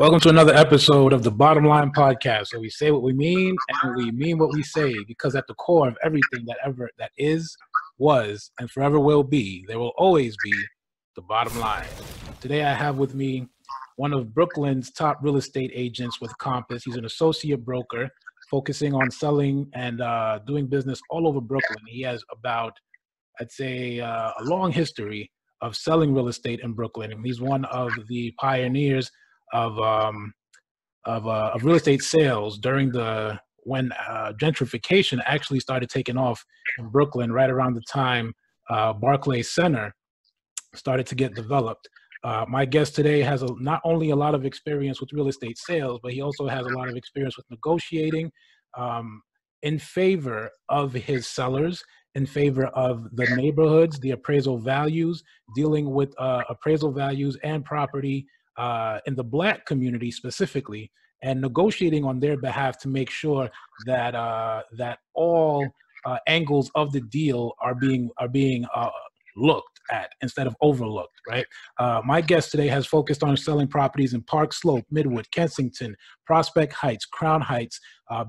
Welcome to another episode of the Bottom Line Podcast, where we say what we mean and we mean what we say, because at the core of everything that is, was, and forever will be, there will always be the bottom line. Today I have with me one of Brooklyn's top real estate agents with Compass. He's an associate broker focusing on selling and doing business all over Brooklyn. He has about, I'd say, a long history of selling real estate in Brooklyn, and he's one of the pioneers of real estate sales during when gentrification actually started taking off in Brooklyn, right around the time Barclays Center started to get developed. My guest today has not only a lot of experience with real estate sales, but he also has a lot of experience with negotiating in favor of his sellers, in favor of the neighborhoods, the appraisal values, dealing with appraisal values and property in the Black community specifically, and negotiating on their behalf to make sure that that all angles of the deal are being looked at instead of overlooked, right? My guest today has focused on selling properties in Park Slope, Midwood, Kensington, Prospect Heights, Crown Heights,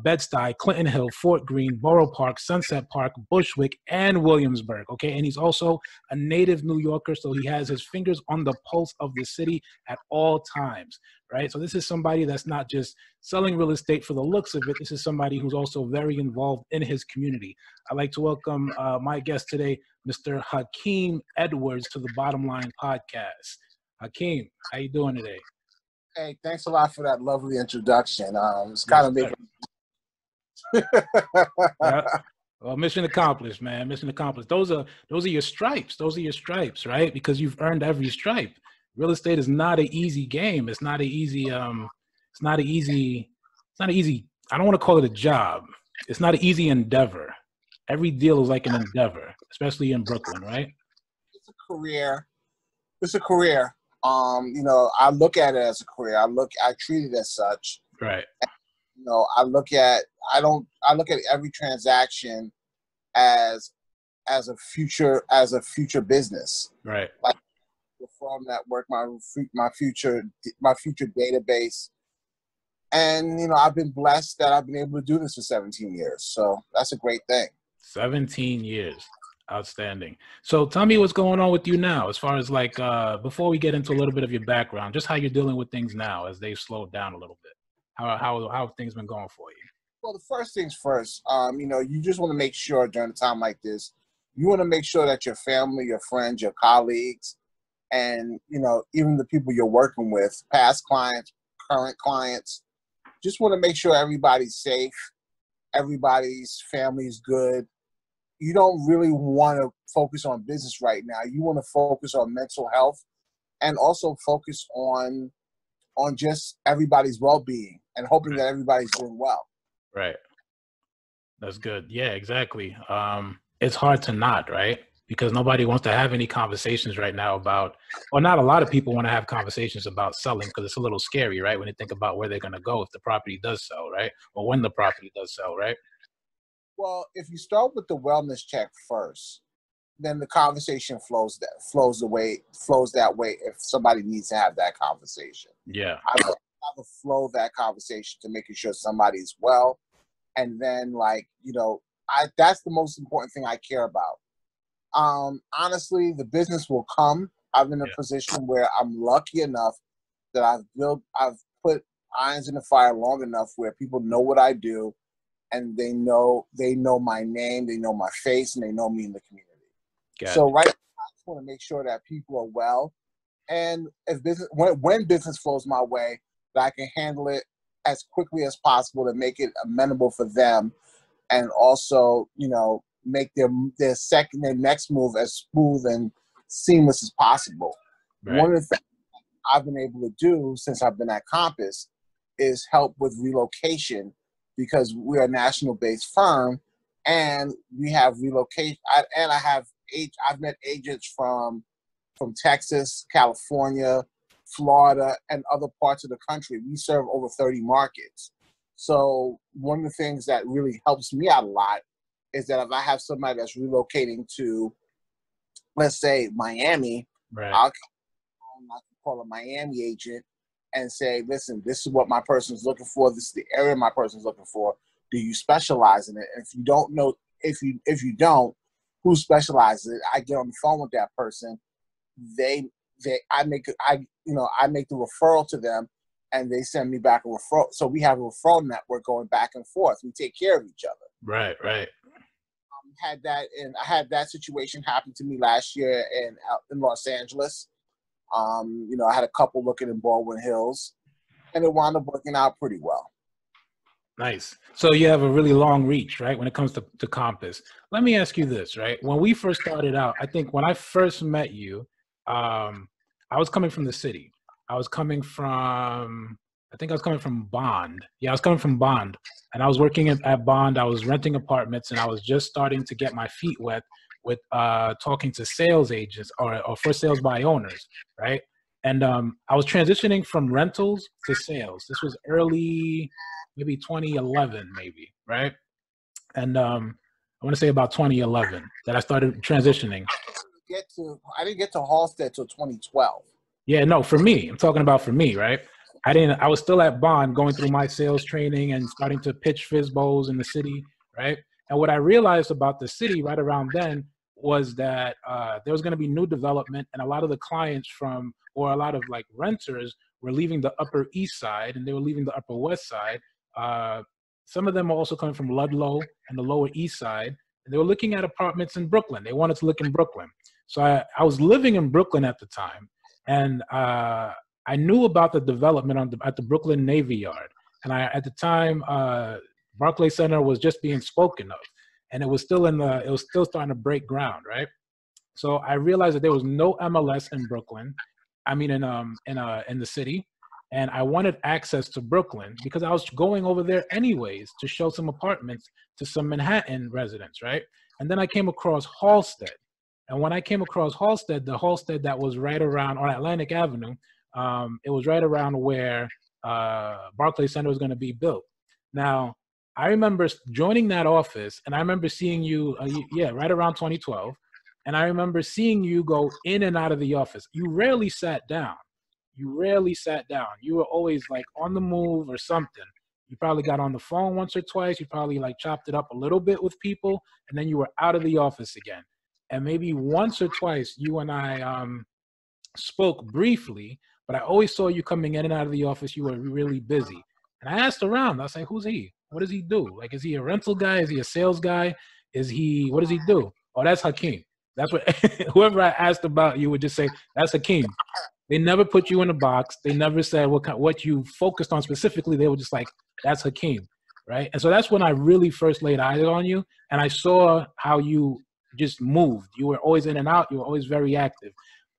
Bed-Stuy, Clinton Hill, Fort Greene, Borough Park, Sunset Park, Bushwick, and Williamsburg, okay? And he's also a native New Yorker, so he has his fingers on the pulse of the city at all times, right? So this is somebody that's not just selling real estate for the looks of it. This is somebody who's also very involved in his community. I'd like to welcome my guest today, Mr. Hakim Edwards, to the Bottom Line Podcast. Hakim, how you doing today? Hey, thanks a lot for that lovely introduction. It's kind of making... Yeah. Well, mission accomplished, man. Mission accomplished. Those are your stripes. Those are your stripes, right? Because you've earned every stripe. Real estate is not an easy game. It's not an easy. It's not an easy. I don't want to call it a job. It's not an easy endeavor. Every deal is like an endeavor, especially in Brooklyn, right? It's a career. It's a career. I look at it as a career. I treat it as such. Right. And, I look at every transaction as a future business. Right. Like the firm network, my future database. And, I've been blessed that I've been able to do this for 17 years. So that's a great thing. 17 years. Outstanding. So tell me what's going on with you now, as far as like, before we get into a little bit of your background, just how you're dealing with things now as they've slowed down a little bit. How have things been going for you? Well, the first things first, you just want to make sure during a time like this, you want to make sure that your family, your friends, your colleagues, and, even the people you're working with, past clients, current clients, just want to make sure everybody's safe, everybody's family's good. You don't really want to focus on business right now. You want to focus on mental health and also focus on just everybody's well-being and hoping that everybody's doing well. Right. That's good. Yeah, exactly. It's hard to not, right? Because nobody wants to have any conversations right now about, or not a lot of people want to have conversations about selling because it's a little scary, right? When they think about where they're going to go if the property does sell, right? Or when the property does sell, right? Well, if you start with the wellness check first, then the conversation flows that way if somebody needs to have that conversation. Yeah. I would flow that conversation to making sure somebody's well. And then that's the most important thing I care about. Honestly, the business will come. I'm in a position where I'm lucky enough that I've put irons in the fire long enough where people know what I do. And they know my name, they know my face, and they know me in the community. So right now, I just want to make sure that people are well. And when business flows my way, that I can handle it as quickly as possible to make it amenable for them, and also, make their next move as smooth and seamless as possible. Right. One of the things I've been able to do since I've been at Compass is help with relocation, because we're a national-based firm, and we have relocation. I've met agents from Texas, California, Florida, and other parts of the country. We serve over 30 markets. So one of the things that really helps me out a lot is that if I have somebody that's relocating to, let's say, Miami, right. I can call a Miami agent and say, listen, this is what my person's looking for. This is the area my person's looking for. Do you specialize in it? And if you don't know, if you don't, who specializes in it? I get on the phone with that person. I make the referral to them, and they send me back a referral. So we have a referral network going back and forth. We take care of each other. Right. I had that situation happen to me last year in Los Angeles. I had a couple looking in Baldwin Hills, and it wound up working out pretty well. Nice. So you have a really long reach, right, when it comes to Compass. Let me ask you this, right? When we first started out, I think when I first met you, I was coming from the city. I was coming from Bond. Yeah, I was coming from Bond. And I was working at Bond. I was renting apartments, and I was just starting to get my feet wet with talking to sales agents or for sales by owners, right? And I was transitioning from rentals to sales. This was early, maybe 2011, maybe, right? And I want to say about 2011 that I started transitioning. I didn't get to Halstead till 2012. Yeah, no, for me, I'm talking about for me, right? I was still at Bond going through my sales training and starting to pitch FISBOs in the city, right? And what I realized about the city right around then was that there was going to be new development, and a lot of the clients a lot of like renters were leaving the Upper East Side and they were leaving the Upper West Side. Some of them were also coming from Ludlow and the Lower East Side, and they were looking at apartments in Brooklyn. They wanted to look in Brooklyn. So I was living in Brooklyn at the time, and I knew about the development at the Brooklyn Navy Yard. And at the time, Barclays Center was just being spoken of, and it was still starting to break ground, right? So I realized that there was no MLS in Brooklyn. I mean, in the city, and I wanted access to Brooklyn because I was going over there anyways to show some apartments to some Manhattan residents, right? And then I came across Halstead, and when I came across Halstead, the Halstead that was right around on Atlantic Avenue, it was right around where Barclays Center was going to be built. Now, I remember joining that office, and I remember seeing you, right around 2012. And I remember seeing you go in and out of the office. You rarely sat down. You were always like on the move or something. You probably got on the phone once or twice. You probably like chopped it up a little bit with people, and then you were out of the office again. And maybe once or twice you and I spoke briefly, but I always saw you coming in and out of the office. You were really busy. And I asked around. I was like, who's he? What does he do? Like, is he a rental guy? Is he a sales guy? What does he do? Oh, that's Hakim. That's what whoever I asked about you would just say, that's Hakim. They never put you in a box. They never said what you focused on specifically. They were just like, that's Hakim, right? And so that's when I really first laid eyes on you, and I saw how you just moved. You were always in and out. You were always very active.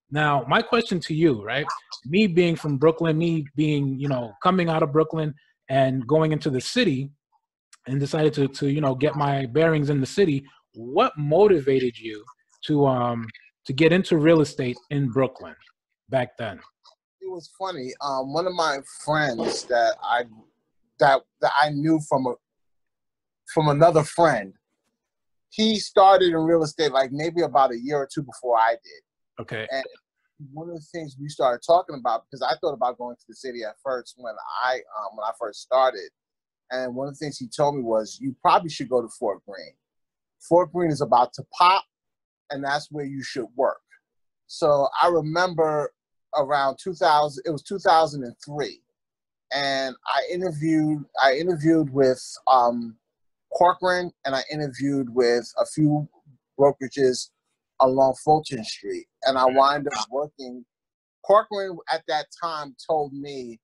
Now, my question to you, right? Me being from Brooklyn, me being, coming out of Brooklyn and going into the city and decided to get my bearings in the city, what motivated you to get into real estate in Brooklyn back then? It was funny. One of my friends that I knew from another friend, he started in real estate like maybe about a year or two before I did. Okay. And one of the things we started talking about, because I thought about going to the city at first when I first started, and one of the things he told me was, you probably should go to Fort Greene. Fort Greene is about to pop, and that's where you should work. So I remember around 2000, it was 2003, and I interviewed with Corcoran, and I interviewed with a few brokerages along Fulton Street, and I wound up working. Corcoran at that time told me,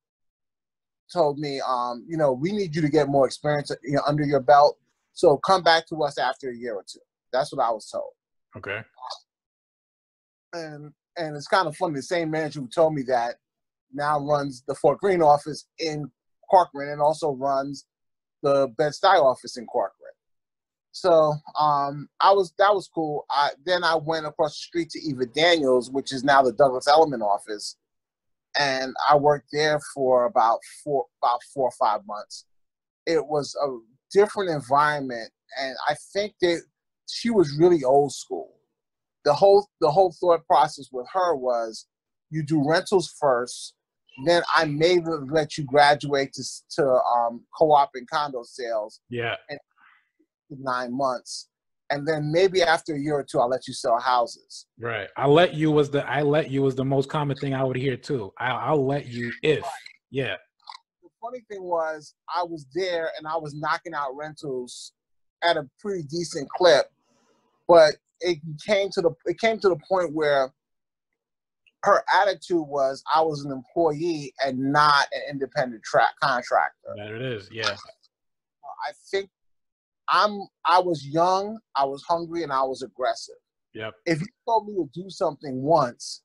we need you to get more experience under your belt, so come back to us after a year or two. That's what I was told. Okay. And it's kind of funny. The same manager who told me that now runs the Fort Greene office in Corcoran and also runs the Bed-Stuy office in Corcoran. So that was cool. Then I went across the street to Eva Daniels, which is now the Douglas Elliman office, and I worked there for about 4 or 5 months. It was a different environment, and I think that she was really old school. The whole thought process with her was, you do rentals first, Then I may let you graduate to co-op and condo sales. Yeah. In 9 months. And then maybe after a year or two, I'll let you sell houses. Right. I let you was the most common thing I would hear too. I'll let you if. Yeah. The funny thing was I was there and I was knocking out rentals at a pretty decent clip, but it came to the point where her attitude was I was an employee and not an independent contractor. There it is. Yeah. I think I was young, I was hungry, and I was aggressive. Yep. If you told me to do something once,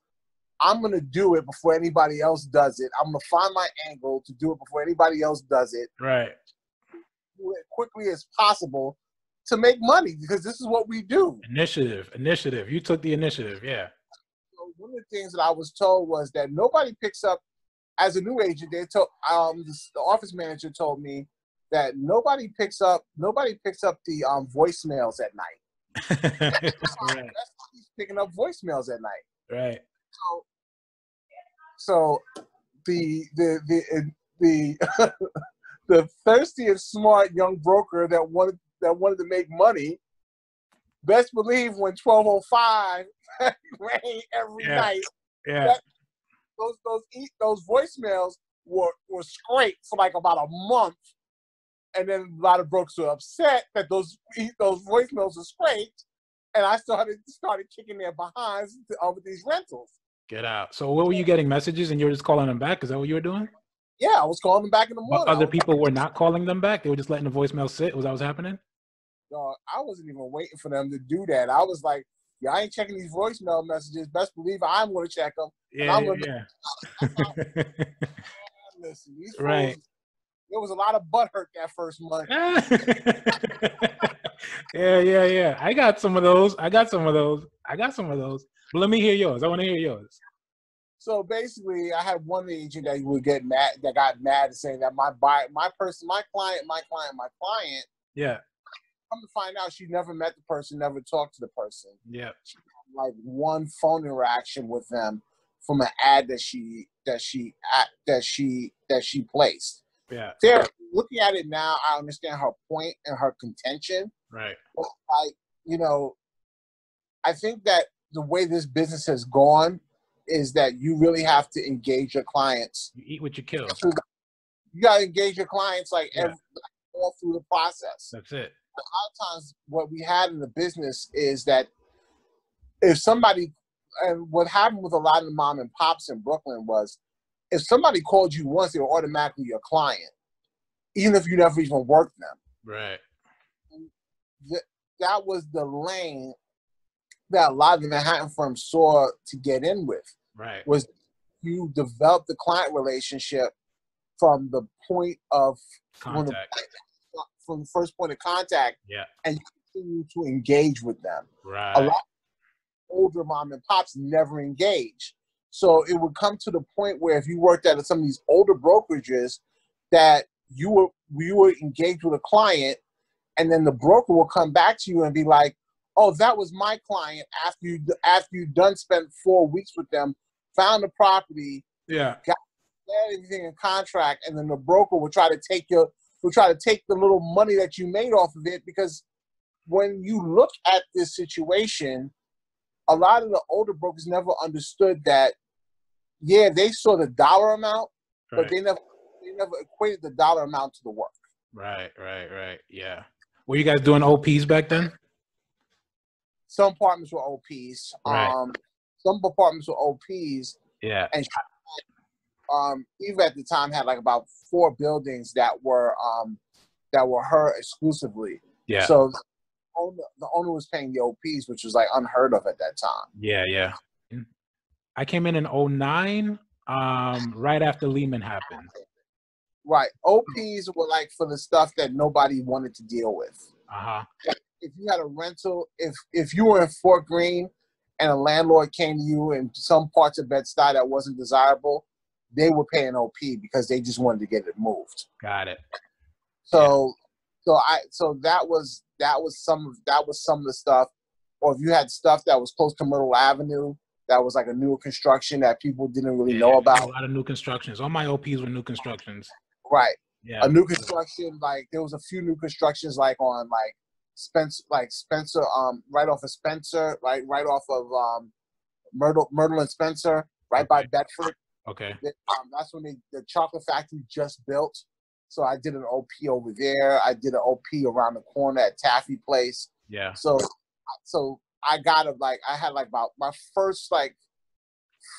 I'm going to do it before anybody else does it. I'm going to find my angle to do it before anybody else does it. Right. Do it quickly as possible to make money, because this is what we do. Initiative. You took the initiative. Yeah. So one of the things that I was told was that nobody picks up, as a new agent, they told the office manager told me that nobody picks up the voicemails at night. Right. He's picking up voicemails at night. Right. So the the thirsty and smart young broker that wanted to make money, best believe when 12:05 rang every night. Yeah. Those voicemails were scraped for like about a month. And then a lot of brokers were upset that those voicemails were scraped, and I started kicking their behinds over these rentals. Get out. So what were you getting messages and you were just calling them back? Is that what you were doing? Yeah, I was calling them back in the morning. But other people were not calling them back? They were just letting the voicemail sit? Was that what's happening? I wasn't even waiting for them to do that. I was like, yeah, I ain't checking these voicemail messages. Best believe I'm going to check them. Yeah, Listen, these right. fools, there was a lot of butt hurt that first month. Yeah. I got some of those. But let me hear yours. I want to hear yours. So basically, I had one agent that would get mad, that got mad and saying that my client. Yeah. Come to find out, she never met the person, never talked to the person. Yeah. She had like one phone interaction with them from an ad that she placed. Yeah. There, looking at it now, I understand her point and her contention. Right. But I think that the way this business has gone is that you really have to engage your clients. You eat what you kill. You got to engage your clients all through the process. That's it. A lot of times what we had in the business is that if somebody, and what happened with a lot of the mom and pops in Brooklyn was, if somebody called you once, they were automatically your client, even if you never even worked them. Right. That was the lane that a lot of the Manhattan firms saw to get in with. Right. Was you develop the client relationship from the point of contact. From the first point of contact. Yeah. And you continue to engage with them. Right. A lot of older mom and pops never engage. So it would come to the point where if you worked at some of these older brokerages, that you were engaged with a client, and then the broker will come back to you and be like, "Oh, that was my client." After you done spent 4 weeks with them, found the property, yeah, got everything in contract, and then the broker will try to take the little money that you made off of it, because when you look at this situation, a lot of the older brokers never understood that. Yeah, they saw the dollar amount, right, but they never equated the dollar amount to the work. Right. Yeah. Were you guys doing OPs back then? Some apartments were OPs. Right. Some apartments were OPs. Yeah. And Eva at the time had like about 4 buildings that were her exclusively. Yeah. So the owner was paying the OPs, which was like unheard of at that time. Yeah. I came in 2009, right after Lehman happened. Right. OPs were like for the stuff that nobody wanted to deal with. Uh-huh. If you had a rental, if you were in Fort Greene and a landlord came to you in some parts of Bed-Stuy that wasn't desirable, they would pay an OP because they just wanted to get it moved. Got it. So that was some of the stuff. Or if you had stuff that was close to Myrtle Avenue, that was like a newer construction that people didn't really Yeah, know a about. lot of new constructions. All my OPs were new constructions. Right. Yeah. A new construction, like there was a few new constructions like on like Spencer, right off of Spencer, right off of Myrtle and Spencer, right by Bedford. Okay. That's when the chocolate factory just built. So I did an OP over there. I did an OP around the corner at Taffy Place. Yeah. So I had like about my first like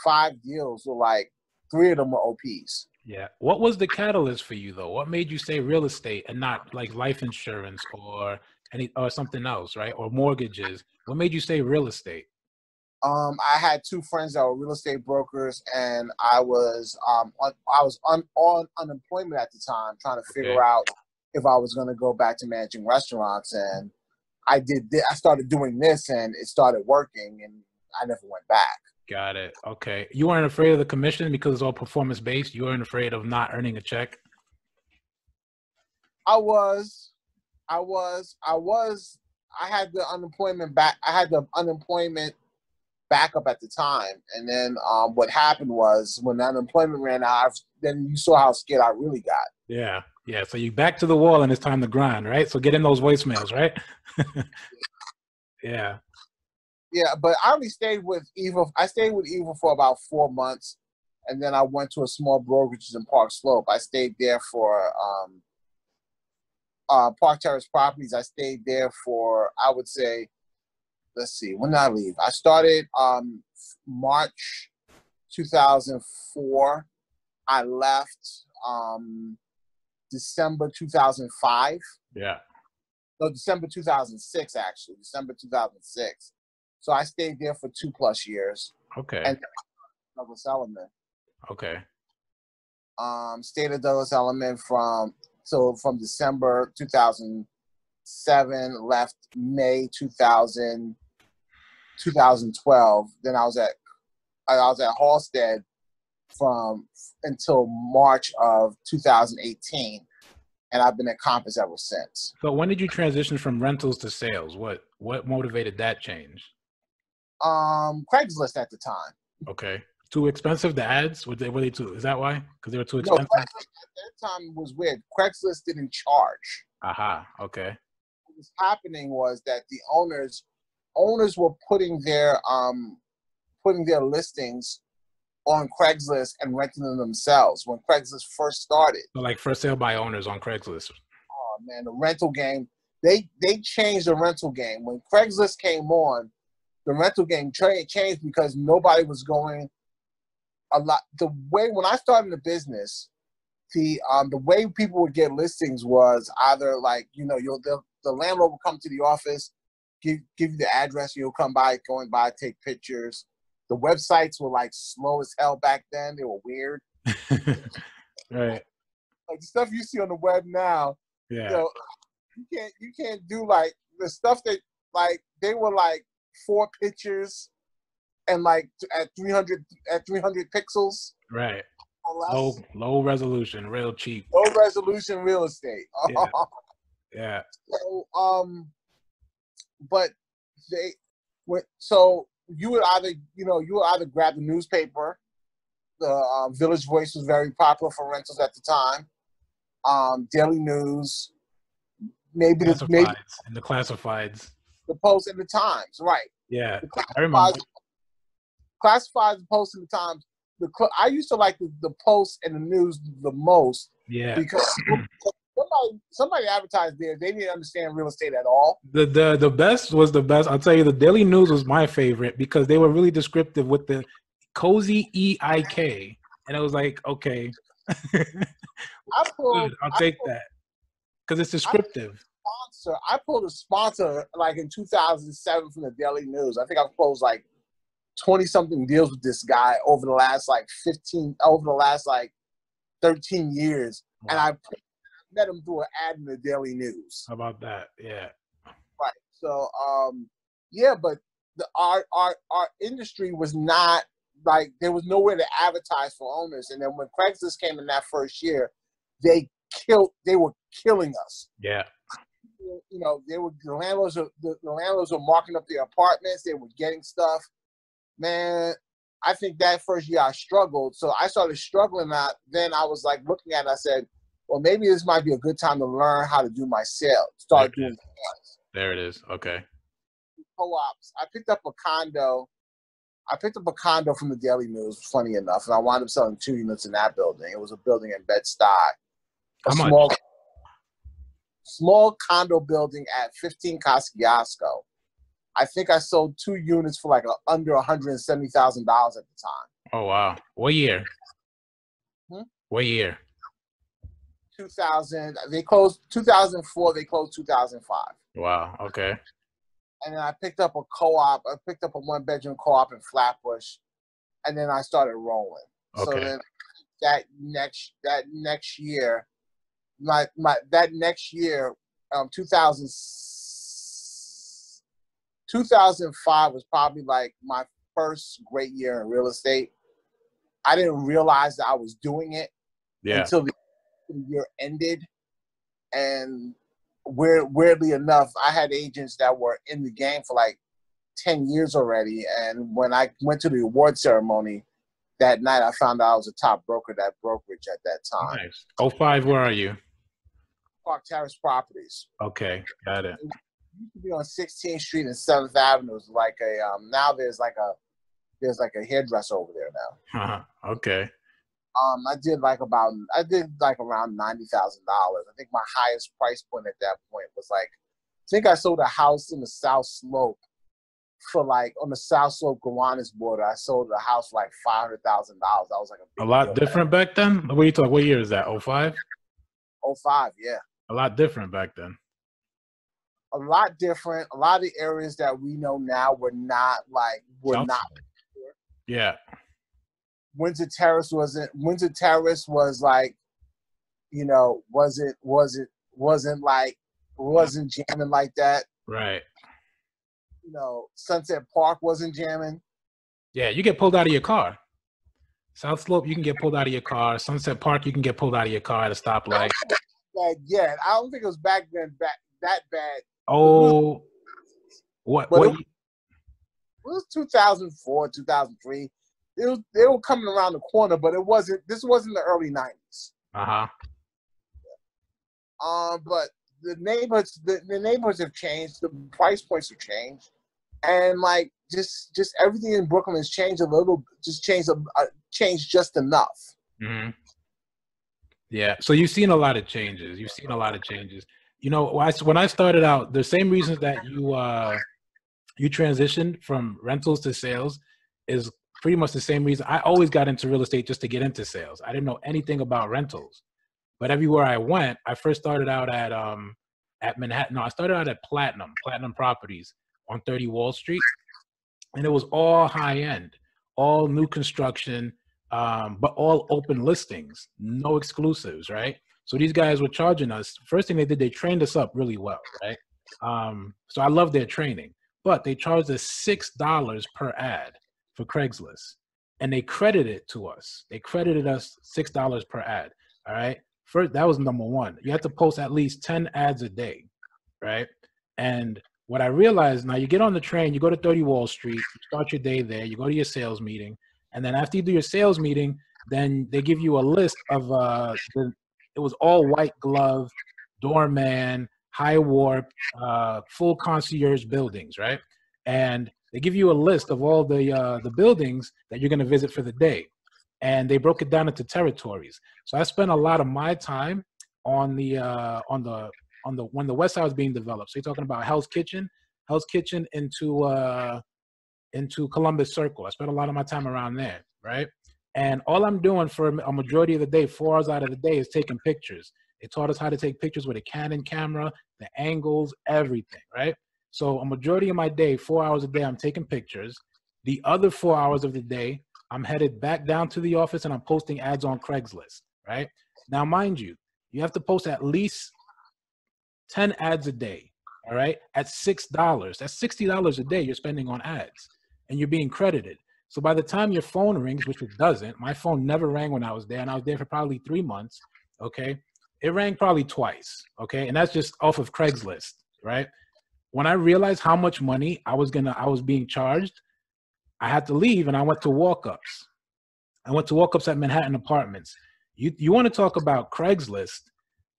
5 deals were like 3 of them were OPs. Yeah. What was the catalyst for you though? What made you say real estate and not like life insurance or something else, right? Or mortgages? What made you say real estate? I had 2 friends that were real estate brokers, and I was on unemployment at the time, trying to figure out if I was going to go back to managing restaurants. And I started doing this, and it started working, and I never went back. Got it. Okay. You weren't afraid of the commission because it's all performance based. You weren't afraid of not earning a check. I had the unemployment back. I had the unemployment backup at the time, and then what happened was when the unemployment ran out, then you saw how scared I really got. Yeah. So you back to the wall and it's time to grind, right? So get in those voicemails, right? Yeah. But I only stayed with Eva. I stayed with Eva for about 4 months, and then I went to a small brokerage in Park Slope. I stayed there for Park Terrace Properties. I stayed there for, I would say, let's see, when did I leave? I started March 2004. I left December 2005. Yeah. No, December 2006, actually. December 2006. So I stayed there for 2+ years. Okay. And Douglas Elliman. Okay. Stayed at Douglas Elliman from December 2007, left May 2012. Then I was at Halstead until March of 2018, and I've been at Compass ever since. So when did you transition from rentals to sales? What motivated that change? Craigslist at the time. Okay. Too expensive, the ads? Were they too? Is that why? Because they were too expensive? No, Craigslist at that time was weird. Craigslist didn't charge. Aha. Okay. What was happening was that the owners were putting their listings on Craigslist and renting them themselves when Craigslist first started. So like for sale by owners on Craigslist. Oh man, the rental game, they changed the rental game. When Craigslist came on, the rental game changed because nobody was going a lot. The way when I started in the business, the way people would get listings was either like, the landlord will come to the office, give you the address, you'll come by, take pictures. The websites were like slow as hell back then. They were weird. Right. Like the stuff you see on the web now, yeah. You can't do like the stuff that like they were like 4 pictures and like at 300 pixels. Right. Low resolution, real cheap. Low resolution real estate. Yeah. So but so you would either grab the newspaper. The Village Voice was very popular for rentals at the time. Daily News, maybe the classifieds. The Post and the Times, right? Yeah, I remember. Classifieds, the Post and the Times. I used to like the Post and the News the most. Yeah, because somebody advertised there. They didn't understand real estate at all. The best was the best. I'll tell you, the Daily News was my favorite because they were really descriptive with the cozy EIK, and I was like, okay, I'll take that because it's descriptive. I pulled a sponsor like in 2007 from the Daily News. I think I've closed like 20-something deals with this guy over the last 13 years. Wow. And I met him through an ad in the Daily News. How about that? Yeah. Right. So, but our industry was not like, there was nowhere to advertise for owners. And then when Craigslist came in that first year, they were killing us. Yeah. The landlords were marking up their apartments. They were getting stuff. Man, I think that first year I struggled. So I started struggling out. Then I was like looking at it, I said, well, maybe this might be a good time to learn how to do my sales. Start doing sales. There it is. Okay. Co-ops. I picked up a condo. I picked up a condo from the Daily News, funny enough, and I wound up selling 2 units in that building. It was a building in Bed-Stuy. How much? Small condo building at 15 Kosciuszko. I think I sold 2 units for like under $170,000 at the time. Oh, wow. What year? Hmm? What year? 2000. They closed 2004. They closed 2005. Wow. Okay. And then I picked up a co-op. I picked up a 1-bedroom co-op in Flatbush, and then I started rolling. Okay. So then that next year, 2005 was probably like my first great year in real estate. I didn't realize that I was doing it until the year ended. And weirdly enough, I had agents that were in the game for like 10 years already. And when I went to the award ceremony that night, I found out I was a top broker at that brokerage at that time. Nice. 05, where are you? Park Terrace Properties. Okay, got it. It used to be on 16th Street and 7th Avenue. It was like a now there's like a hairdresser over there now. Okay. I did like around $90,000. I think my highest price point at that point was like, I think I sold a house in the South Slope for like on the South Slope Gowanus border. I sold a house for like $500,000. That was like a lot different back then. What are you talking? What year is that? 05? 05, yeah. A lot different back then. A lot different. A lot of the areas that we know now were not. Yeah. Windsor Terrace was like, wasn't jamming like that. Right. Sunset Park wasn't jamming. Yeah, you get pulled out of your car. South Slope, you can get pulled out of your car. Sunset Park, you can get pulled out of your car at a stoplight. Yeah, I don't think it was back then that bad. Oh, what? It was 2004, 2003. They were coming around the corner, but this wasn't the early 90s. But the neighborhoods have changed. The price points have changed, and like just everything in Brooklyn has changed a little. Changed just enough. Mm-hmm. Yeah. So you've seen a lot of changes. When I started out, the same reasons that you transitioned from rentals to sales is pretty much the same reason. I always got into real estate just to get into sales. I didn't know anything about rentals, but everywhere I went, I first started out at Manhattan. No, I started out at Platinum Properties on 30 Wall Street, and it was all high end, all new construction, but all open listings, no exclusives, right? So these guys were charging us. First thing they did, they trained us up really well, right? So I love their training, but they charged us $6 per ad for Craigslist, and they credited it to us. They credited us $6 per ad. All right. First, that was number one. You have to post at least 10 ads a day, right? And what I realized, now you get on the train, you go to 30 Wall Street, you start your day there, you go to your sales meeting, and then after you do your sales meeting, then they give you a list of it was all white glove, doorman, high warp, full concierge buildings, right? And they give you a list of all the buildings that you're going to visit for the day, and they broke it down into territories. So I spent a lot of my time on when the West Side was being developed. So you're talking about Hell's Kitchen into Columbus Circle. I spent a lot of my time around there, right? And all I'm doing for a majority of the day, 4 hours out of the day, is taking pictures. They taught us how to take pictures with a Canon camera, the angles, everything, right? So a majority of my day, 4 hours a day, I'm taking pictures. The other 4 hours of the day, I'm headed back down to the office and I'm posting ads on Craigslist, right? Now, mind you, you have to post at least 10 ads a day, all right? At $6, that's $60 a day you're spending on ads, and you're being credited. So by the time your phone rings, which it doesn't, my phone never rang when I was there, and I was there for probably 3 months, okay? It rang probably twice, okay? And that's just off of Craigslist, right? When I realized how much money I was being charged, I had to leave and I went to walk-ups. I went to walk-ups at Manhattan Apartments. You want to talk about Craigslist?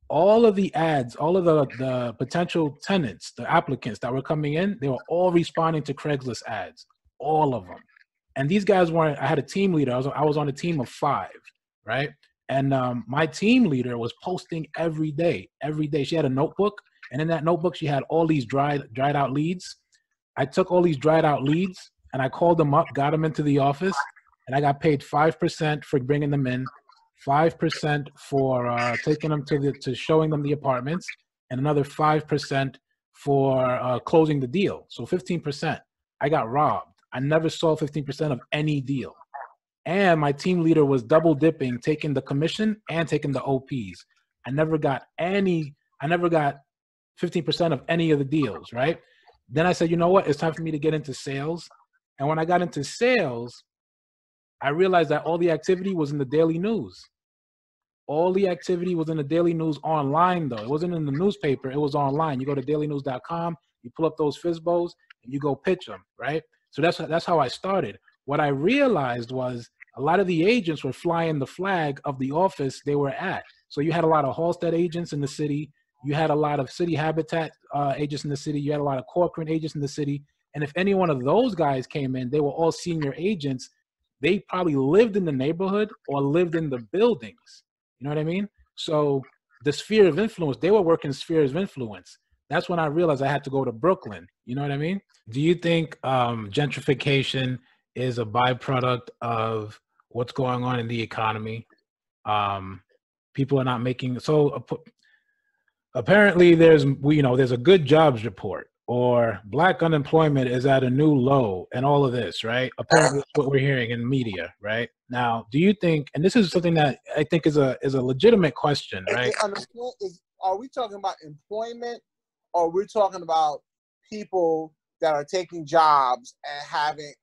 All of the ads, all of the potential tenants, the applicants that were coming in, they were all responding to Craigslist ads, all of them. And these guys weren't. I had a team leader. I was on a team of 5, right? And my team leader was posting every day. Every day, she had a notebook, and in that notebook, she had all these dried out leads. I took all these dried out leads and I called them up, got them into the office, and I got paid 5% for bringing them in, 5% for taking them to showing them the apartments, and another 5% for closing the deal. So 15%. I got robbed. I never saw 15% of any deal. And my team leader was double dipping, taking the commission and taking the OPs. I never got 15% of any of the deals, right? Then I said, you know what? It's time for me to get into sales. And when I got into sales, I realized that all the activity was in the daily news. All the activity was in the daily news online, though. It wasn't in the newspaper. It was online. You go to dailynews.com, you pull up those FISBOs, and you go pitch them, right? So that's how I started. What I realized was a lot of the agents were flying the flag of the office they were at. So you had a lot of Halstead agents in the city. You had a lot of City Habitat agents in the city. You had a lot of Corcoran agents in the city. And if any one of those guys came in, they were all senior agents. They probably lived in the neighborhood or lived in the buildings. You know what I mean? So the sphere of influence, they were working spheres of influence. That's when I realized I had to go to Brooklyn. You know what I mean? Do you think gentrification is a byproduct of what's going on in the economy? People are not making apparently there's a good jobs report, or black unemployment is at a new low, and all of this, right? Apparently that's what we're hearing in media, right? Now, do you think, and this is something that I think is a legitimate question, right? Are we talking about employment, or we're talking about people that are taking jobs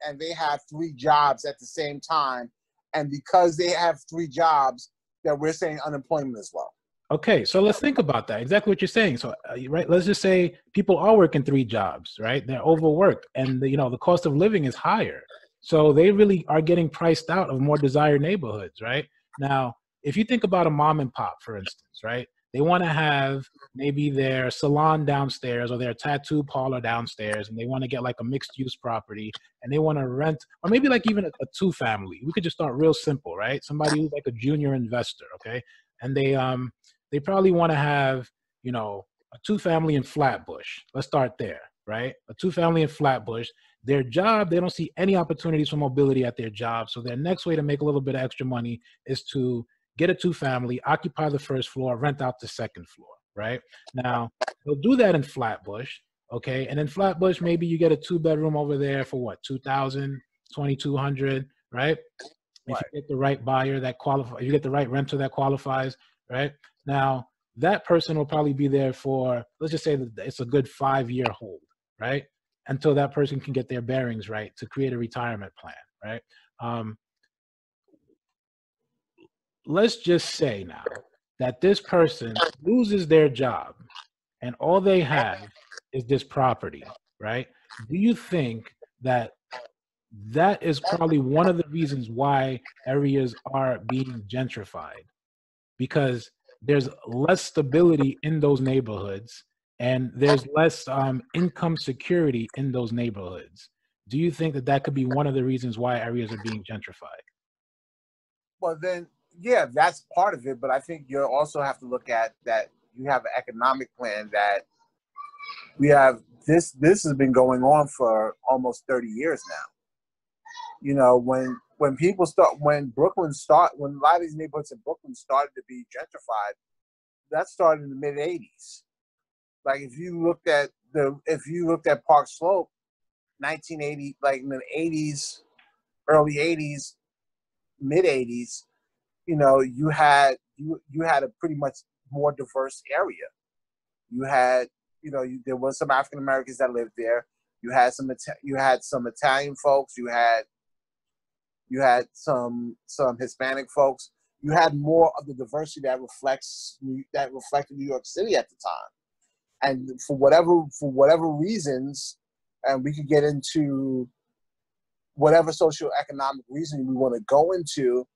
and they have 3 jobs at the same time, and because they have 3 jobs that we're saying unemployment is low? Okay, so let's think about that. Exactly what you're saying. So, right, let's just say people are working 3 jobs, right? They're overworked, and the cost of living is higher. So they really are getting priced out of more desired neighborhoods, right? Now, if you think about a mom and pop, for instance, right? They want to have maybe their salon downstairs or their tattoo parlor downstairs, and they want to get like a mixed use property, and they want to rent, or maybe like even a 2-family. We could just start real simple, right? Somebody who's like a junior investor, okay? And they probably want to have, a 2-family in Flatbush. Let's start there, right? A 2-family in Flatbush. Their job, they don't see any opportunities for mobility at their job. So their next way to make a little bit of extra money is to get a 2-family, occupy the 1st floor, rent out the 2nd floor, right? Now, they'll do that in Flatbush, okay? And in Flatbush, maybe you get a 2-bedroom over there for what, $2,000, $2,200, right? If you get the right buyer that qualifies, you get the right renter that qualifies, right? Now, that person will probably be there for, let's just say that it's a good 5-year hold, right? Until that person can get their bearings right to create a retirement plan, right? Let's just say now that this person loses their job and all they have is this property, right? Do you think that is probably one of the reasons why areas are being gentrified? Because there's less stability in those neighborhoods and there's less income security in those neighborhoods. Do you think that could be one of the reasons why areas are being gentrified? Well, then, yeah, that's part of it. But I think you also have to look at that you have an economic plan that we have. This has been going on for almost 30 years now. When a lot of these neighborhoods in Brooklyn started to be gentrified, that started in the mid '80s. Like if you looked at Park Slope, 1980, like in the '80s, early '80s, mid '80s, you had a pretty much more diverse area. You had, there was some African Americans that lived there. You had some Italian folks. You had some Hispanic folks. You had more of the diversity that reflected New York City at the time. And for whatever reasons, and we could get into whatever socioeconomic reason we want to go into,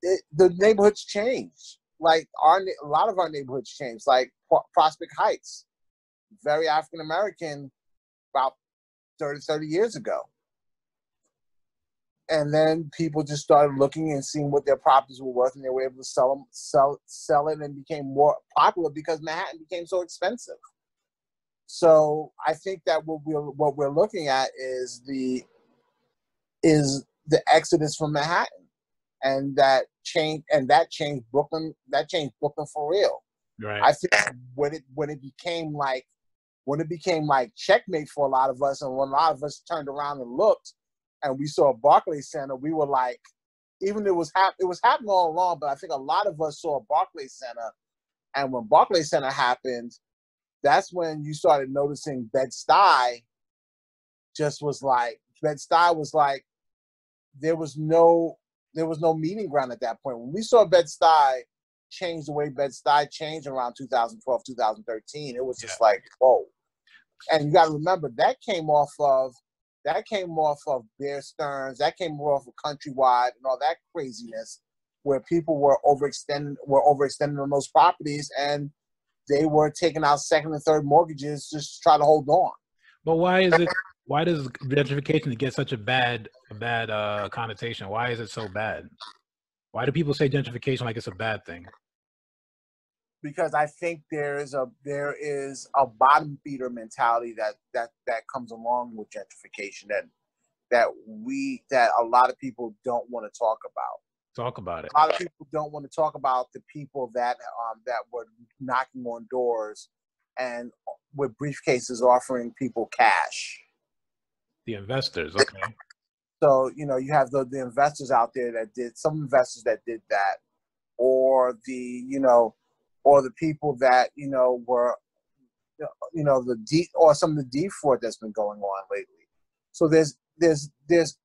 the neighborhoods change. Like a lot of our neighborhoods change. Like Prospect Heights, very African American, about 30 years ago. And then people just started looking and seeing what their properties were worth, and they were able to sell it, and became more popular because Manhattan became so expensive. So I think that what we're looking at is the exodus from Manhattan, and that changed Brooklyn. That changed Brooklyn for real. Right. I think when it became like checkmate for a lot of us, and when a lot of us turned around and looked, and we saw Barclays Center, we were like, even it was happening all along, but I think a lot of us saw Barclays Center, and when Barclays Center happened, that's when you started noticing Bed-Stuy was like there was no meeting ground at that point. When we saw Bed-Stuy change the way Bed-Stuy changed around 2012, 2013, it was just like, whoa. And you got to remember, that came off of Bear Stearns, that came off of Countrywide and all that craziness, where people were overextending on those properties, and they were taking out second and third mortgages just to try to hold on. But why does gentrification get such a bad connotation? Why is it so bad? Why do people say gentrification like it's a bad thing? Because I think there is a bottom feeder mentality that comes along with gentrification that a lot of people don't want to talk about. Talk about it. A lot of people don't want to talk about the people that were knocking on doors and with briefcases offering people cash. The investors, okay. So you have the investors out there that did, some investors that did that, or the people that were or some of the defraud that's been going on lately. So there's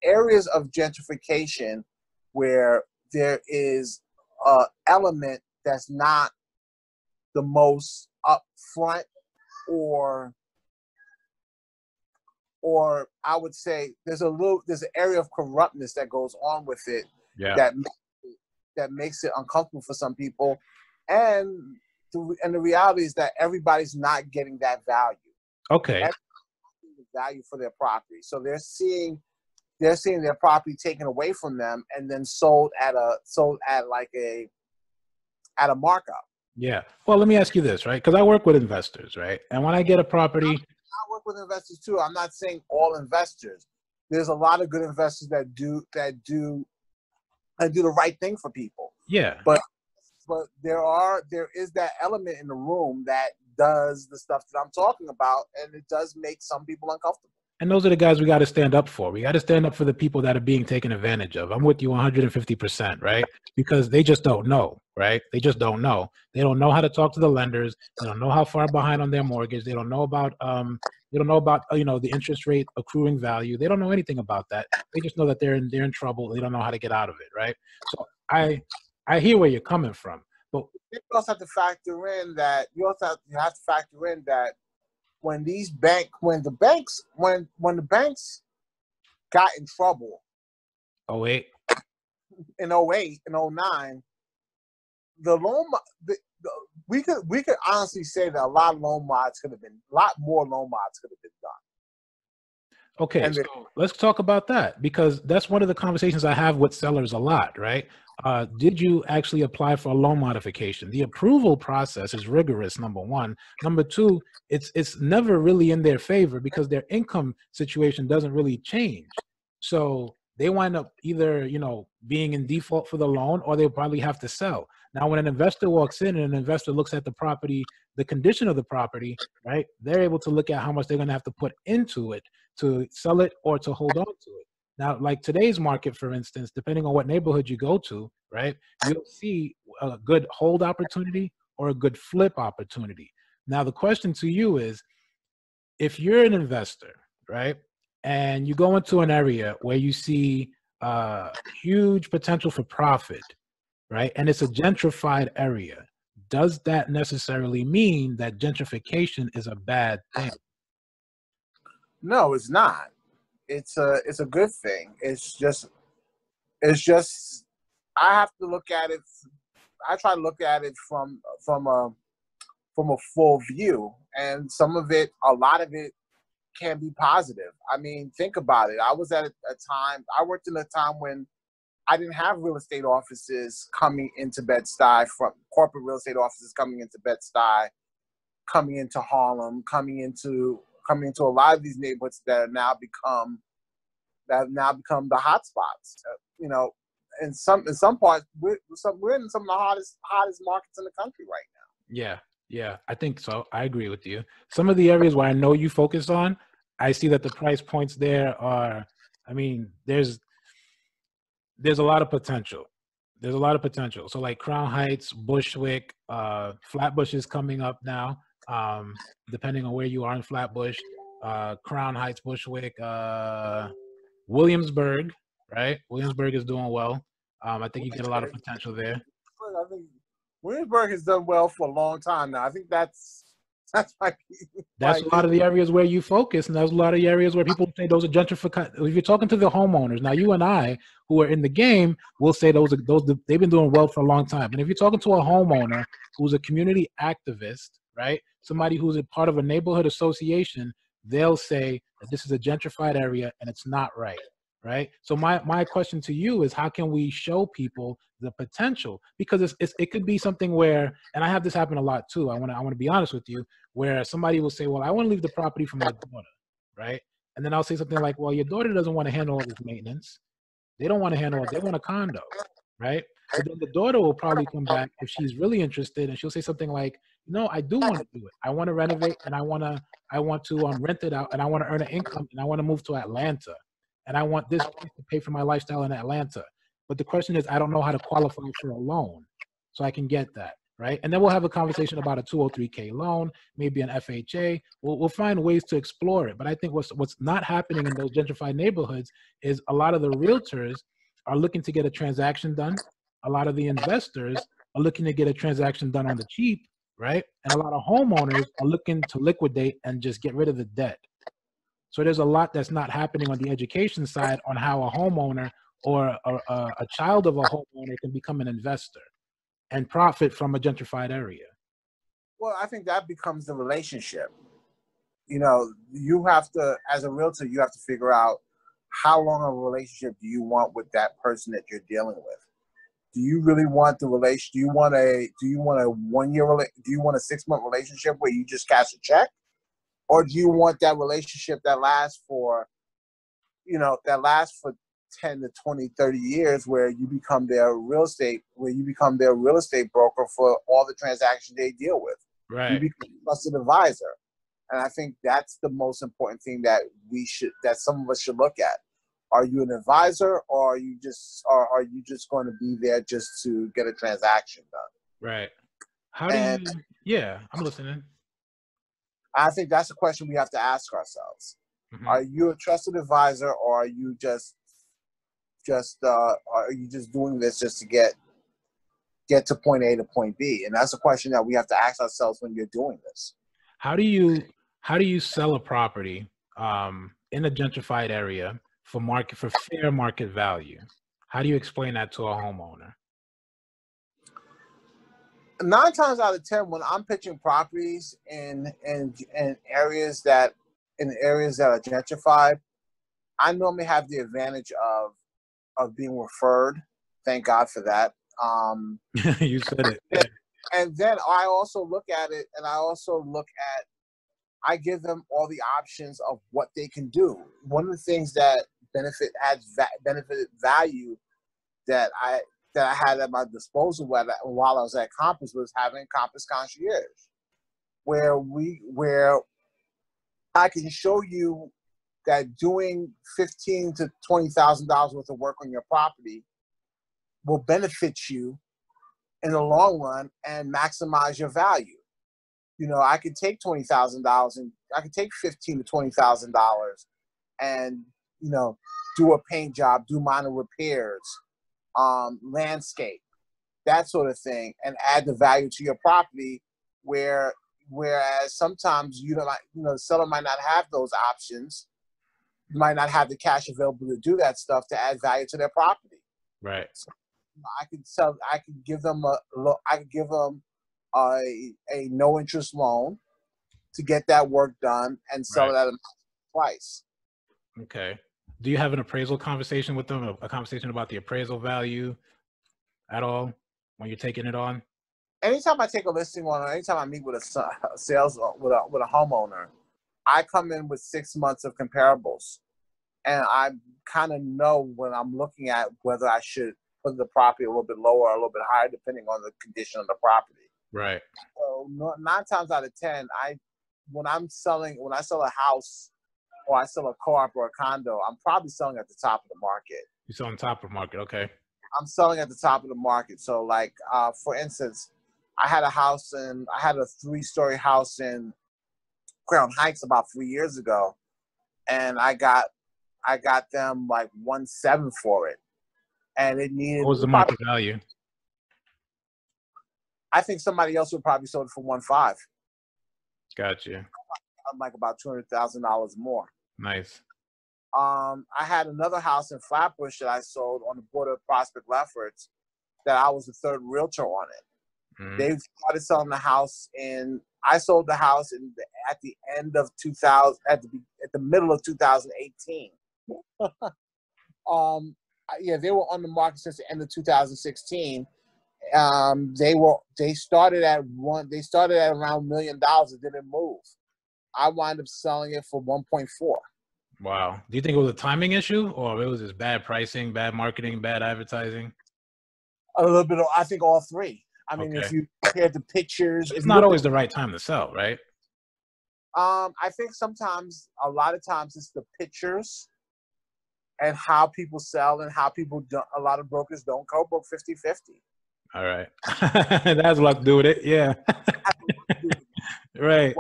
areas of gentrification where there is an element that's not the most upfront, or I would say there's an area of corruptness that goes on with it, that makes it uncomfortable for some people, and the reality is that everybody's not getting that value. Okay. Everybody's getting the value for their property, so they're seeing their property taken away from them and then sold at a markup. Yeah. Well, let me ask you this, right? Because I work with investors, right? And when I get a property, I work with investors too. I'm not saying all investors. There's a lot of good investors that do the right thing for people. Yeah. But there is that element in the room that does the stuff that I'm talking about, and it does make some people uncomfortable. And those are the guys we got to stand up for. We got to stand up for the people that are being taken advantage of. I'm with you 150%, right? Because they just don't know, right? They just don't know. They don't know how to talk to the lenders. They don't know how far behind on their mortgage. They don't know about the interest rate accruing value. They don't know anything about that. They just know that they're in trouble. They don't know how to get out of it, right? So I hear where you're coming from, but you also have to factor in that when the banks got in trouble, oh wait, in 08 and 09, we could honestly say that a lot more loan mods could have been done. Okay, so let's talk about that, because that's one of the conversations I have with sellers a lot, right? Did you actually apply for a loan modification? The approval process is rigorous, number one. Number two, it's never really in their favor because their income situation doesn't really change. So they wind up either, being in default for the loan, or they'll probably have to sell. Now, when an investor walks in and an investor looks at the property, the condition of the property, right, they're able to look at how much they're going to have to put into it to sell it or to hold on to it. Now, like today's market, for instance, depending on what neighborhood you go to, right, you'll see a good hold opportunity or a good flip opportunity. Now, the question to you is, if you're an investor, right, and you go into an area where you see huge potential for profit, right, and it's a gentrified area, does that necessarily mean that gentrification is a bad thing? No, it's not. it's a good thing. It's just I have to look at it. I try to look at it from a full view, and a lot of it can be positive. I mean, think about it. I was at a time. I worked in a time when I didn't have real estate offices coming into Bed-Stuy, from corporate real estate offices coming into Bed-Stuy, coming into Harlem, coming into a lot of these neighborhoods that have now become the hot spots. You know, in some parts, we're in some of the hottest markets in the country right now. Yeah, I think so. I agree with you. Some of the areas where I know you focus on, I see that the price points there are, I mean, there's a lot of potential. There's a lot of potential. So like Crown Heights, Bushwick, Flatbush is coming up now, depending on where you are in Flatbush. Crown Heights, Bushwick, Williamsburg, right? Williamsburg is doing well. I think you get a lot of potential there. I think Williamsburg has done well for a long time now. I think that's That's a lot of the areas where you focus, and there's a lot of the areas where people say those are gentrified. If you're talking to the homeowners, now you and I, who are in the game, will say those they've been doing well for a long time. And if you're talking to a homeowner who's a community activist, right, somebody who's a part of a neighborhood association, they'll say that this is a gentrified area and it's not right. Right. So my question to you is, how can we show people the potential? Because it could be something where, and I have this happen a lot too. I want to be honest with you, where somebody will say, well, I want to leave the property for my daughter. Right. And then I'll say something like, well, your daughter doesn't want to handle all this maintenance. They don't want to handle it. They want a condo. Right. But then the daughter will probably come back if she's really interested, and she'll say something like, no, I do want to do it. I want to renovate, and I want to rent it out, and I want to earn an income, and I want to move to Atlanta. And I want this place to pay for my lifestyle in Atlanta. But the question is, I don't know how to qualify for a loan, so I can get that, right? And then we'll have a conversation about a 203K loan, maybe an FHA. We'll find ways to explore it. But I think what's not happening in those gentrified neighborhoods is a lot of the realtors are looking to get a transaction done. A lot of the investors are looking to get a transaction done on the cheap, right? And a lot of homeowners are looking to liquidate and just get rid of the debt. So there's a lot that's not happening on the education side on how a homeowner or a child of a homeowner can become an investor and profit from a gentrified area. Well, I think that becomes the relationship. You know, you have to, as a realtor, you have to figure out how long a relationship do you want with that person that you're dealing with. Do you really want the relation? Do you want a 1 year? Do you want a 6 month relationship where you just cash a check? Or do you want that relationship that lasts for 10 to 20, 30 years, where you become their real estate broker for all the transactions they deal with? Right. You become a trusted advisor. And I think that's the most important thing that some of us should look at. Are you an advisor, or are you just going to be there just to get a transaction done? Right. Yeah, I'm listening. I think that's a question we have to ask ourselves. Mm-hmm. Are you a trusted advisor, or are you just doing this just to get to point A to point B? And that's a question that we have to ask ourselves when you're doing this. How do you sell a property in a gentrified area for fair market value? How do you explain that to a homeowner? 9 times out of 10, when I'm pitching properties in areas that are gentrified, I normally have the advantage of being referred. Thank God for that. You said it. And then I also look at it, and I give them all the options of what they can do. One of the things that benefited value that I had at my disposal while I was at Compass was having Compass Concierge, where I can show you that doing $15,000 to $20,000 worth of work on your property will benefit you in the long run and maximize your value. You know, I could take $20,000 and I could take $15,000 to $20,000 and, you know, do a paint job, do minor repairs, landscape, that sort of thing, and add the value to your property. Whereas sometimes the seller might not have those options, might not have the cash available to do that stuff to add value to their property. Right. So, I could give them a no interest loan to get that work done and sell it at a price. Okay. Do you have an appraisal conversation with them? A conversation about the appraisal value at all when you're taking it on? Anytime I take a listing on, or anytime I meet with a sales with a homeowner, I come in with 6 months of comparables, and I kind of know when I'm looking at whether I should put the property a little bit lower or a little bit higher, depending on the condition of the property. Right. So 9 times out of 10, when I sell a house or I sell a co-op or a condo, I'm probably selling at the top of the market. You're selling top of the market, okay. I'm selling at the top of the market. So, like, for instance, I had a 3-story house in Crown Heights about 3 years ago, and I got them like 1.7 for it, and it needed. What was the market value? I think somebody else would probably sold it for 1.5. Gotcha. I'm like about $200,000 more. Nice. I had another house in Flatbush that I sold on the border of Prospect Lefferts that I was the third realtor on it. Mm-hmm. They started selling the house I sold the house at the end of 2000, at the middle of 2018. They were on the market since the end of 2016. They started at around $1 million. It didn't move. I wound up selling it for 1.4. Wow. Do you think it was a timing issue, or it was just bad pricing, bad marketing, bad advertising? A little bit of, I think, all three. I mean, Okay. if you compare the pictures, it's not always the right time to sell, right? I think a lot of times it's the pictures and how people sell and how people do. A lot of brokers don't co-broke 50-50. All right. That has a lot to do with it. Yeah. Right.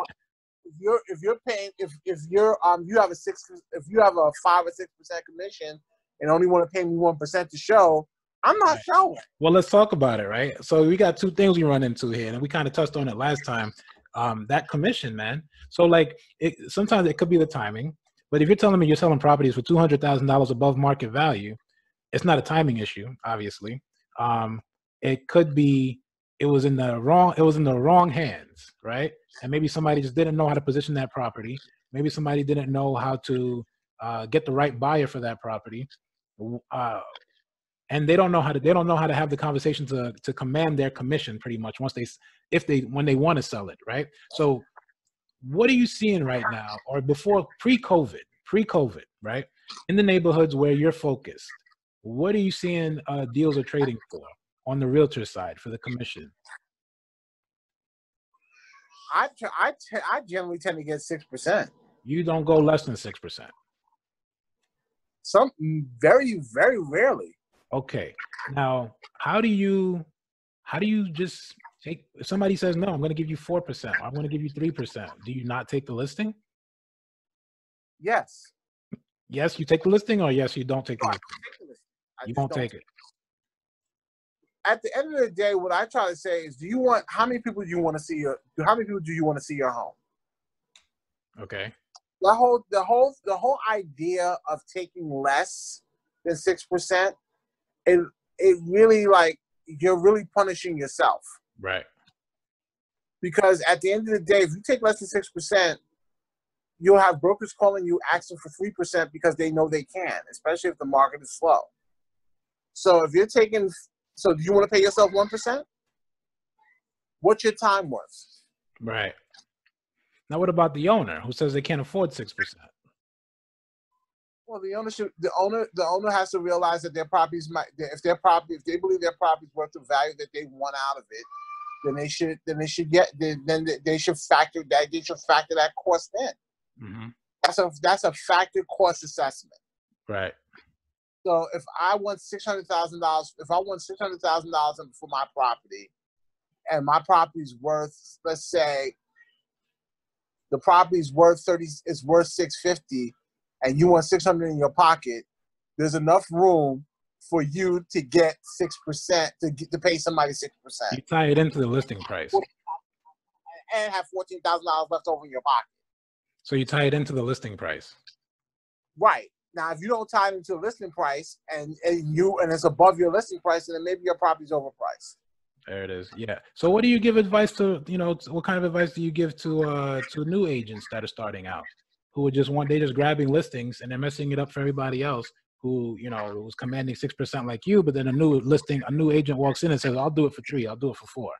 If you're paying, if you have a 5 or 6% commission and only want to pay me 1% to show, I'm not showing. Well, let's talk about it, right? So we got two things we run into here, and we kind of touched on it last time. That commission, man. So like, sometimes it could be the timing, but if you're telling me you're selling properties for $200,000 above market value, it's not a timing issue, obviously. It could be it was in the wrong hands, right? And maybe somebody just didn't know how to position that property. Maybe somebody didn't know how to get the right buyer for that property. And they don't know how to have the conversation to command their commission pretty much when they want to sell it, right? So what are you seeing right now, or before pre-COVID, right? In the neighborhoods where you're focused, what are you seeing deals are trading for on the realtor side for the commission? I generally tend to get 6%. You don't go less than 6%. Some very, very rarely. Okay. Now, how do you just take, if somebody says, no, I'm going to give you 4%, I'm going to give you 3%. Do you not take the listing? Yes. Yes, you take the listing, or yes, you don't take the listing? You won't take it. At the end of the day, what I try to say is, how many people do you want to see your home? Okay. The whole idea of taking less than 6%, it really, like, you're really punishing yourself. Right. Because at the end of the day, if you take less than 6%, you'll have brokers calling you asking for 3% because they know they can, especially if the market is slow. So do you want to pay yourself 1%? What's your time worth? Right. Now, what about the owner who says they can't afford 6%? Well, the owner has to realize that their properties if they believe their property's worth the value that they want out of it, then they should factor that cost in. Mm-hmm. That's a factor cost assessment. Right. So if I want $600,000, for my property, and my property's worth, let's say, the property's worth $650, and you want $600 in your pocket, there's enough room for you to get 6% to pay somebody 6%. You tie it into the listing price, and have $14,000 left over in your pocket. So you tie it into the listing price. Right. Now, if you don't tie it into the listing price and it's above your listing price, then maybe your property's overpriced. There it is. Yeah. So what do you give advice to, what kind of advice do you give to new agents that are starting out who would they just grabbing listings and they're messing it up for everybody else who, was commanding 6% like you, but then a new agent walks in and says, I'll do it for 3, I'll do it for 4.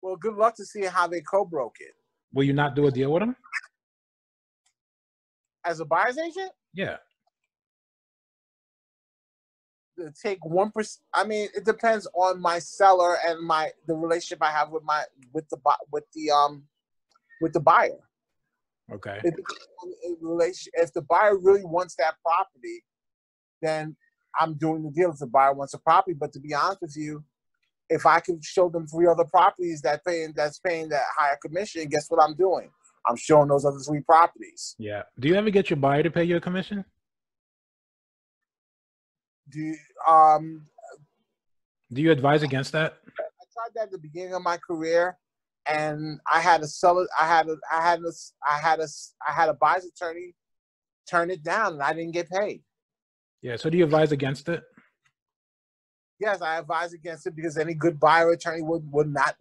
Well, good luck to see how they co-broke it. Will you not do a deal with them? As a buyer's agent? Yeah. To take 1%. I mean, it depends on my seller and the relationship I have with the buyer. Okay. If the buyer really wants that property, then I'm doing the deal. If the buyer wants a property, but to be honest with you, if I can show them 3 other properties that's paying that higher commission, guess what I'm doing? I'm showing those other 3 properties. Yeah. Do you ever get your buyer to pay you a commission? Do you advise against that? I tried that at the beginning of my career, and I had a seller. I had a buyer's attorney turn it down, and I didn't get paid. Yeah. So do you advise against it? Yes, I advise against it because any good buyer attorney would not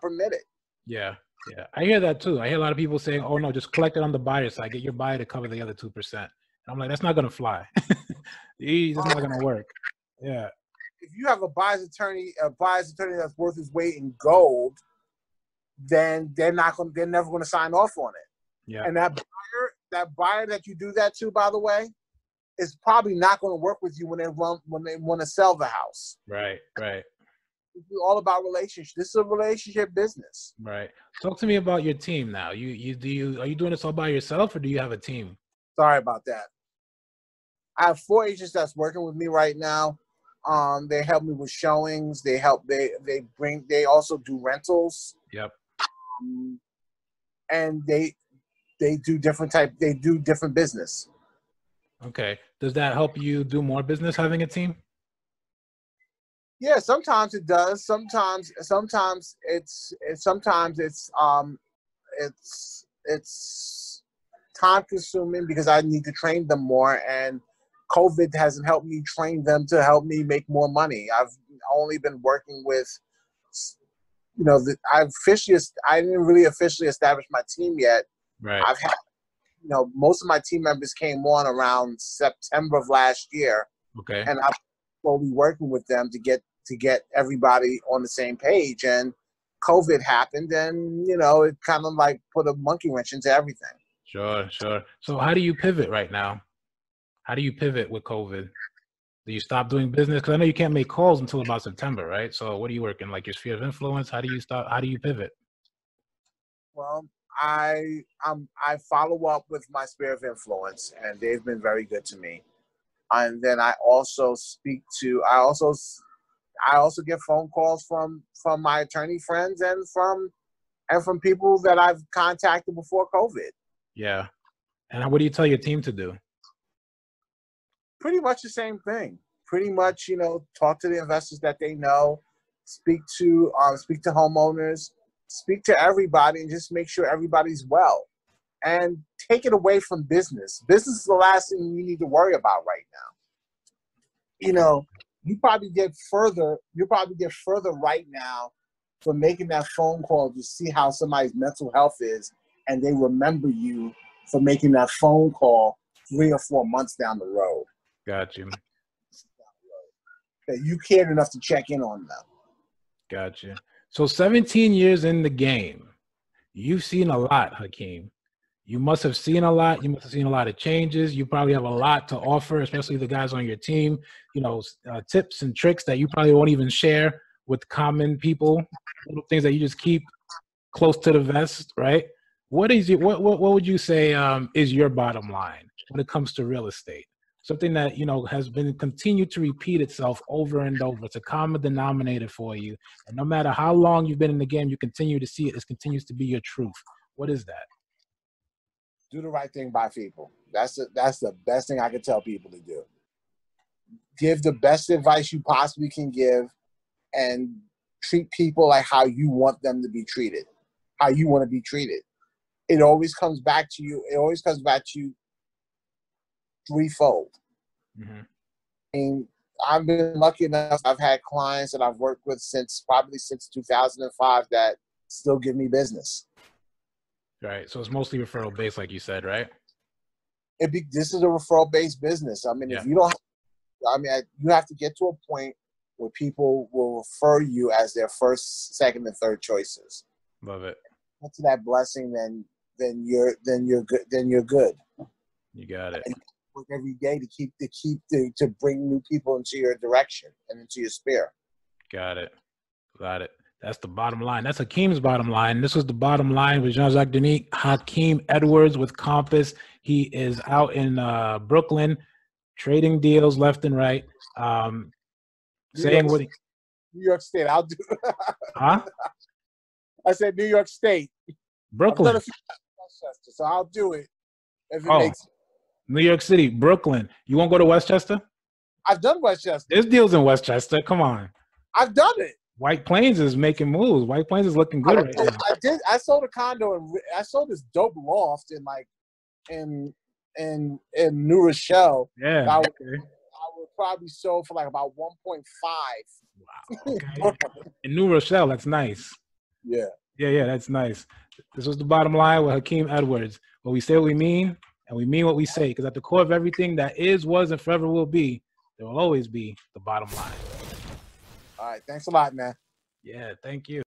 permit it. Yeah. Yeah. I hear that too. I hear a lot of people saying, oh no, just collect it on the buyer side, get your buyer to cover the other 2%. And I'm like, that's not going to fly. It's not going to work. Yeah. If you have a buyer's attorney that's worth his weight in gold, then they're never going to sign off on it. Yeah. And that buyer that you do that to, by the way, is probably not going to work with you when they want to sell the house. Right. Right. It's all about relationships. This is a relationship business. Right. Talk to me about your team now. Are you doing this all by yourself or do you have a team? Sorry about that. I have 4 agents that's working with me right now. They help me with showings. They also do rentals. Yep. And they do different business. Okay. Does that help you do more business having a team? Yeah, sometimes it does. Sometimes it's time consuming because I need to train them more, and COVID hasn't helped me train them to help me make more money. I've only been working with, I didn't really officially establish my team yet. Right. I've had, most of my team members came on around September of last year. Okay. And I'm slowly working with them to get everybody on the same page. And COVID happened, and it kind of like put a monkey wrench into everything. Sure. So how do you pivot right now? How do you pivot with COVID? Do you stop doing business? Because I know you can't make calls until about September, right? So what are you working, like your sphere of influence? How do you pivot? Well, I follow up with my sphere of influence, and they've been very good to me. And then I also get phone calls from my attorney friends and from people that I've contacted before COVID. Yeah. And what do you tell your team to do? Pretty much the same thing. Pretty much, talk to the investors that they know, speak to homeowners, speak to everybody, and just make sure everybody's well. And take it away from business. Business is the last thing you need to worry about right now. You probably get further right now for making that phone call to see how somebody's mental health is, and they remember you for making that phone call 3 or 4 months down the road. Got you. That you cared enough to check in on them. Got you. So 17 years in the game, you've seen a lot, Hakim. You must have seen a lot. You must have seen a lot of changes. You probably have a lot to offer, especially the guys on your team, tips and tricks that you probably won't even share with common people, little things that you just keep close to the vest, right? What would you say is your bottom line when it comes to real estate? Something that, has been continued to repeat itself over and over. It's a common denominator for you. And no matter how long you've been in the game, you continue to see it. It continues to be your truth. What is that? Do the right thing by people. That's the best thing I can tell people to do. Give the best advice you possibly can give, and treat people like how you want them to be treated, how you want to be treated. It always comes back to you. It always comes back to you threefold. Mm-hmm. And I've been lucky enough. I've had clients that I've worked with probably since 2005 that still give me business. Right. So it's mostly referral based, like you said, right? This is a referral based business. I mean, Yeah. if you don't, you have to get to a point where people will refer you as their first, second, and third choices. Love it. Get to that blessing, then you're good. Then you're good. You got it. And you work every day to bring new people into your direction and into your sphere. Got it. Got it. That's the bottom line. That's Hakim's bottom line. This was the bottom line with Jean-Jacques Denis. Hakim Edwards with Compass. He is out in Brooklyn, trading deals left and right. Saying what? New York State. I'll do. Huh? I said New York State. Brooklyn. I've done a few Westchester, so I'll do it if it makes sense. New York City, Brooklyn. You won't go to Westchester? I've done Westchester. There's deals in Westchester. Come on. I've done it. White Plains is making moves. White Plains is looking good right now. I sold a condo and I sold this dope loft in New Rochelle. Yeah. I would probably sold for like about 1.5. Wow. Okay. In New Rochelle, that's nice. Yeah. Yeah, that's nice. This was the bottom line with Hakim Edwards. What we say what we mean, and we mean what we say. Because at the core of everything that is, was, and forever will be, there will always be the bottom line. All right. Thanks a lot, man. Yeah, thank you.